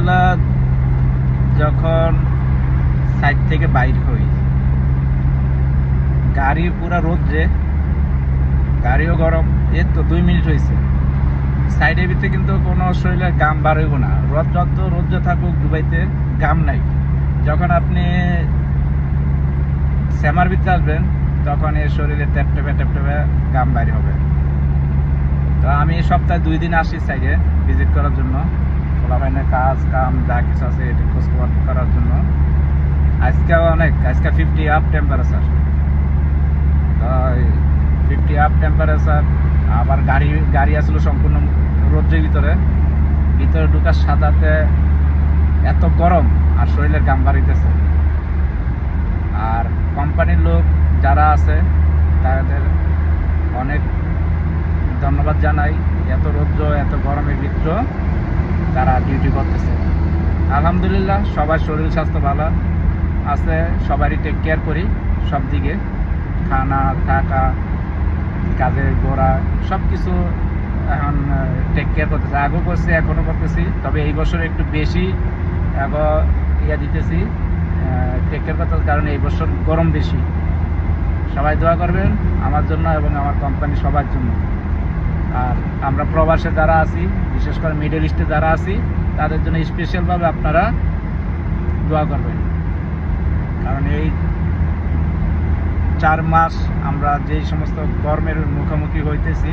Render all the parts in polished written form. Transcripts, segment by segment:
সকালবেলা যখন সাইড থেকে বাইর হই, গাড়ি পুরা রোদ্রে, গাড়িও গরম। এর তো 2 মিনিট হয়েছে, সাইডের ভিতরে কিন্তু কোনো শরীরে গাম বার হইব না। রোদ্র থাকুক দুবাইতে, গাম নাই। যখন আপনি শ্যামার ভিতরে আসবেন তখন এর শরীরে ট্যাপটেপে গাম বাইর হবে। তো আমি সপ্তাহে 2 দিন আসি সাইডে ভিজিট করার জন্য, খোলাবাইনের কাজ কাম যা কিছু আছে এটি খোঁজখবর করার জন্য। আজকে 50 আপ টেম্পারেচার। তো 50 আপ টেম্পারেচার, আবার গাড়ি আসলো সম্পূর্ণ রোদ্রের ভিতরে ঢুকার সাদাতে এত গরম আর শরীরের গাম বাড়িতেছে। আর কোম্পানির লোক যারা আছে তাদের অনেক ধন্যবাদ জানাই। এত রৌদ্র এত গরমের ভিতরে তারা ডিউটি করতেছে। আলহামদুলিল্লাহ সবার শরীর স্বাস্থ্য ভালো আছে, সবারই টেক কেয়ার করি সব দিকে, খানা থাকা কাজের গোড়া সব কিছু এখন টেক কেয়ার করতেছে। আগেও করছি এখনও করতেছি, তবে এই বছর একটু বেশি দিতেছি টেক কেয়ার করতে, কারণ এই বছর গরম বেশি। সবাই দোয়া করবেন আমার জন্য এবং আমার কোম্পানি সবার জন্য। আর আমরা প্রবাসে যারা আছি, বিশেষ করে মিডল ইস্টে যারা আছি, তাদের জন্য স্পেশালভাবে আপনারা দোয়া করবেন। কারণ এই 4 মাস আমরা যেই সমস্ত গরমের মুখোমুখি হইতেছি,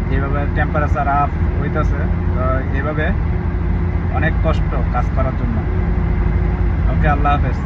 যেভাবে টেম্পারেচার আপ হইতেছে, তো এইভাবে অনেক কষ্ট কাজ করার জন্য। ওকে, আল্লাহ হাফেজ।